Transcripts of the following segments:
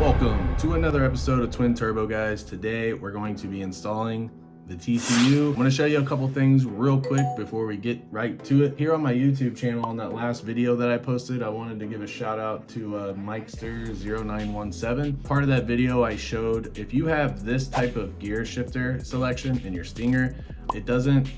Welcome to another episode of Twin Turbo, guys. Today we're going to be installing the TCU. I'm going to show you a couple things real quick before we get right to it. Here on my YouTube channel, on that last video that I posted, I wanted to give a shout out to Mikester0917. Part of that video I showed if you have this type of gear shifter selection in your Stinger, it doesn't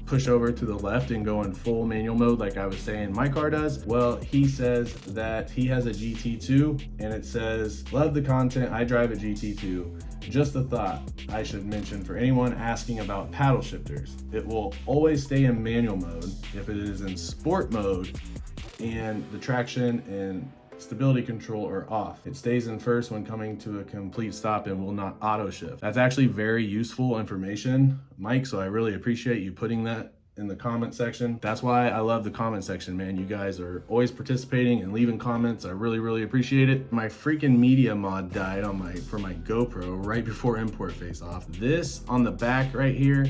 push over to the left and go in full manual mode like I was saying my car does. Well, he says that he has a GT2 and it says, love the content, I drive a GT2. Just a thought I should mention for anyone asking about paddle shifters. It will always stay in manual mode. If it is in sport mode and the traction and stability control are off, it stays in first when coming to a complete stop and will not auto shift. That's actually very useful information, Mike, so I really appreciate you putting that in the comment section. That's why I love the comment section, man. You guys are always participating and leaving comments. I really appreciate it. My freaking media mod died on for my GoPro right before import face off. This on the back right here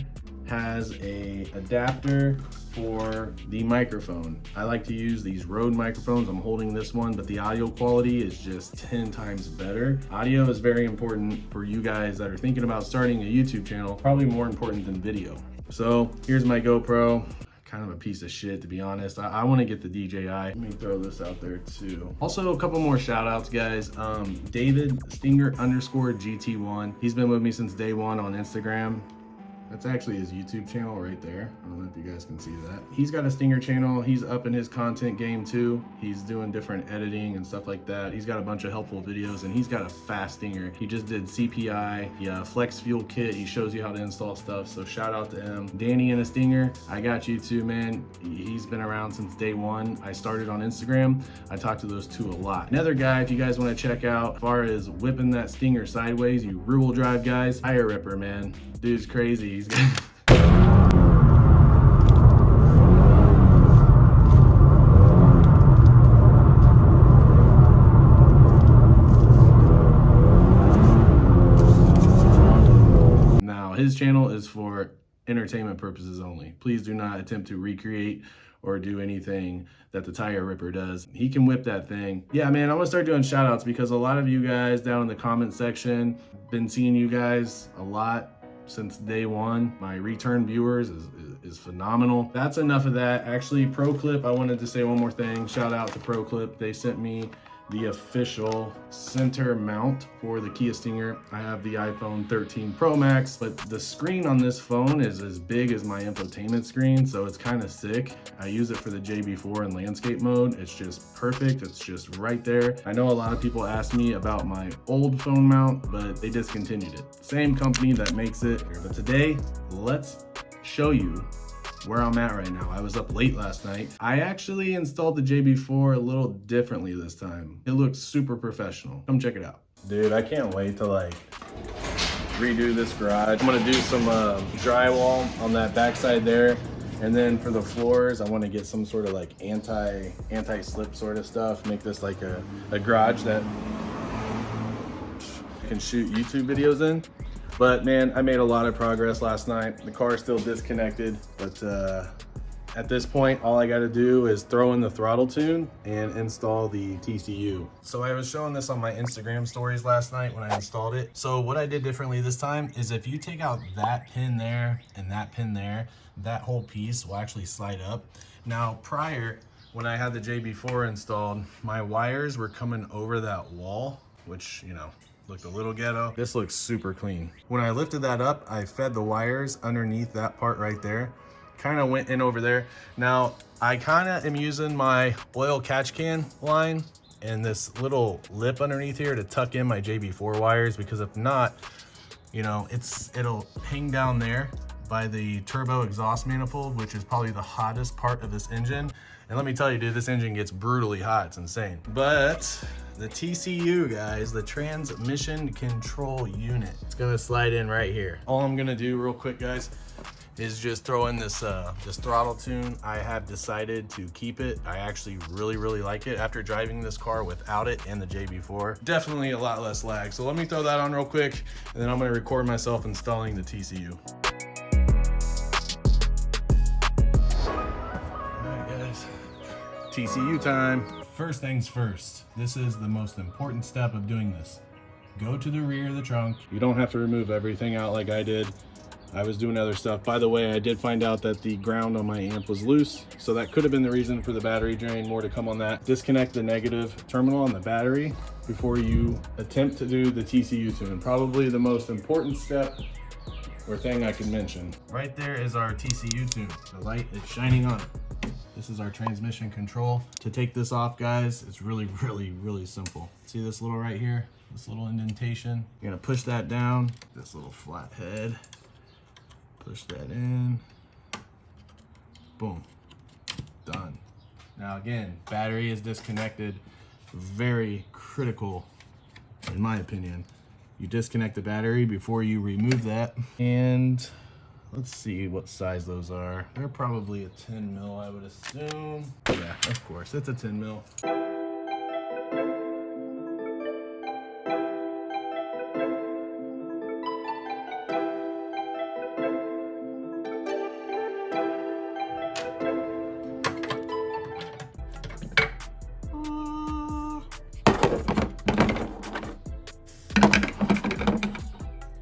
has a adapter for the microphone. I like to use these Rode microphones. I'm holding this one, but the audio quality is just 10 times better. Audio is very important for you guys that are thinking about starting a YouTube channel, probably more important than video. So here's my GoPro. Kind of a piece of shit, to be honest. I want to get the DJI. Let me throw this out there too. Also, a couple more shout outs, guys. David Stinger_GT1. He's been with me since day one on Instagram. That's actually his YouTube channel right there. I don't know if you guys can see that. He's got a Stinger channel. He's up in his content game too. He's doing different editing and stuff like that. He's got a bunch of helpful videos and he's got a fast Stinger. He just did CPI, Flex Fuel Kit. He shows you how to install stuff. So shout out to him. Danny and a Stinger, I got you too, man. He's been around since day one. I started on Instagram. I talked to those two a lot. Another guy, if you guys want to check out, as far as whipping that Stinger sideways, you rear-wheel drive guys, Tire Ripper, man. Dude's crazy. He's Now, his channel is for entertainment purposes only. Please do not attempt to recreate or do anything that the Tire Ripper does. He can whip that thing. Yeah, man, I'm gonna start doing shout outs because a lot of you guys down in the comment section, been seeing you guys a lot since day one. My return viewers is phenomenal. That's enough of that. Actually, ProClip, I wanted to say one more thing. Shout out to ProClip. They sent me the official center mount for the Kia Stinger. I have the iPhone 13 Pro Max, but the screen on this phone is as big as my infotainment screen, so it's kind of sick. I use it for the JB4 in landscape mode. It's just perfect. It's just right there. I know a lot of people ask me about my old phone mount, but they discontinued it. Same company that makes it. But today, let's show you where I'm at right now. I was up late last night. I actually installed the JB4 a little differently this time. It looks super professional. Come check it out. Dude, I can't wait to redo this garage. I'm gonna do some drywall on that backside there. And then for the floors, I want to get some sort of anti-slip sort of stuff. Make this like a garage that you can shoot YouTube videos in. But man, I made a lot of progress last night. The car is still disconnected, but at this point, all I gotta do is throw in the throttle tune and install the TCU. So I was showing this on my Instagram stories last night when I installed it. So what I did differently this time is if you take out that pin there and that pin there, that whole piece will actually slide up. Now prior, when I had the JB4 installed, my wires were coming over that wall, which, looked a little ghetto. This looks super clean. When I lifted that up, I fed the wires underneath that part right there. Kind of went in over there. Now, I kind of am using my oil catch can line and this little lip underneath here to tuck in my JB4 wires, because if not, it'll hang down there by the turbo exhaust manifold, which is probably the hottest part of this engine. And let me tell you, dude, this engine gets brutally hot. It's insane. But the TCU, guys, the transmission control unit, it's gonna slide in right here. All I'm gonna do real quick, guys, is just throw in this throttle tune. I have decided to keep it. I actually really like it after driving this car without it and the JB4. Definitely a lot less lag. So let me throw that on real quick, and then I'm gonna record myself installing the TCU. TCU time. First things first, this is the most important step of doing this. go to the rear of the trunk. You don't have to remove everything out like I did. I was doing other stuff. By the way, I did find out that the ground on my amp was loose, so that could have been the reason for the battery drain. More to come on that. Disconnect the negative terminal on the battery before you attempt to do the TCU tune. Probably the most important step or thing I can mention. Right there is our TCU tune. The light is shining on it. This is our transmission control. To take this off, guys, it's really simple. See this little right here? This little indentation. You're gonna push that down, this little flat head. Push that in, boom, done. Now again, battery is disconnected. Very critical, in my opinion. You disconnect the battery before you remove that. And let's see what size those are. They're probably a 10 mil, I would assume. Yeah, of course, it's a 10 mil.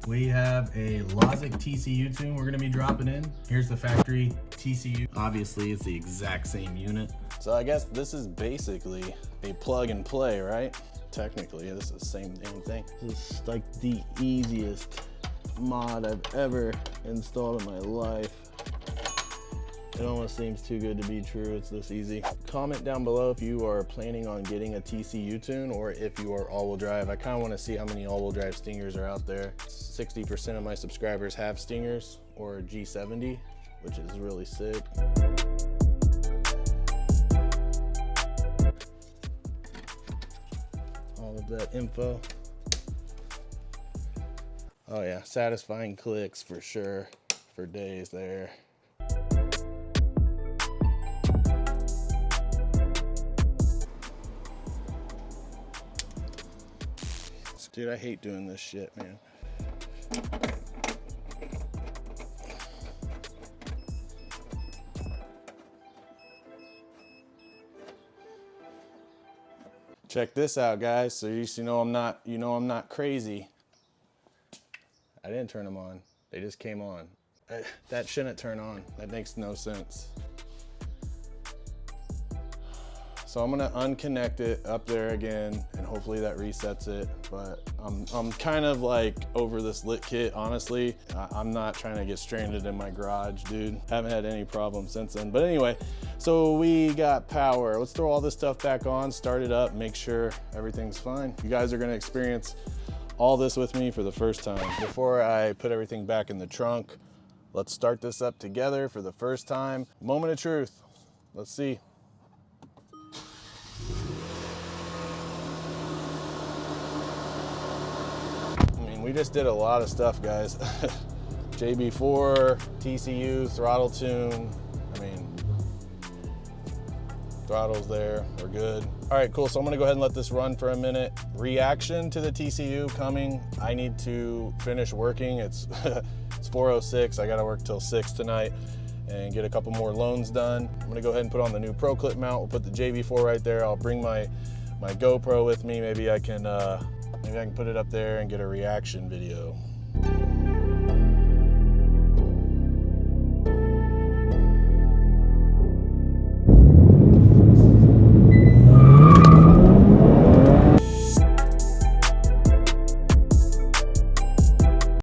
We have a Lozic TCU tune we're gonna be dropping in. Here's the factory TCU. Obviously, it's the exact same unit. So I guess this is basically a plug and play, right? Technically, this is the same damn thing. This is like the easiest mod I've ever installed in my life. It almost seems too good to be true. It's this easy. Comment down below if you are planning on getting a TCU tune or if you are all-wheel drive. I kind of want to see how many all-wheel drive Stingers are out there. 60% of my subscribers have Stingers or G70, which is really sick. All of that info. Oh yeah, satisfying clicks for sure, for days there. Dude, I hate doing this shit, man. Check this out, guys. So you know I'm not crazy. I didn't turn them on. They just came on. That shouldn't turn on. That makes no sense. So I'm gonna unconnect it up there again, and hopefully that resets it. But I'm kind of like over this lit kit, honestly. I'm not trying to get stranded in my garage, dude. Haven't had any problems since then. But anyway, so we got power. Let's throw all this stuff back on, start it up, make sure everything's fine. You guys are gonna experience all this with me for the first time. Before I put everything back in the trunk, let's start this up together for the first time. Moment of truth. Let's see. We just did a lot of stuff, guys. JB4, TCU, throttle tune. I mean, throttle's there, we're good. All right, cool, so I'm gonna go ahead and let this run for a minute. Reaction to the TCU coming. I need to finish working. It's, it's 4:06, I gotta work till 6 tonight and get a couple more loans done. I'm gonna go ahead and put on the new Pro Clip mount. We'll put the JB4 right there. I'll bring my GoPro with me. Maybe I can put it up there and get a reaction video.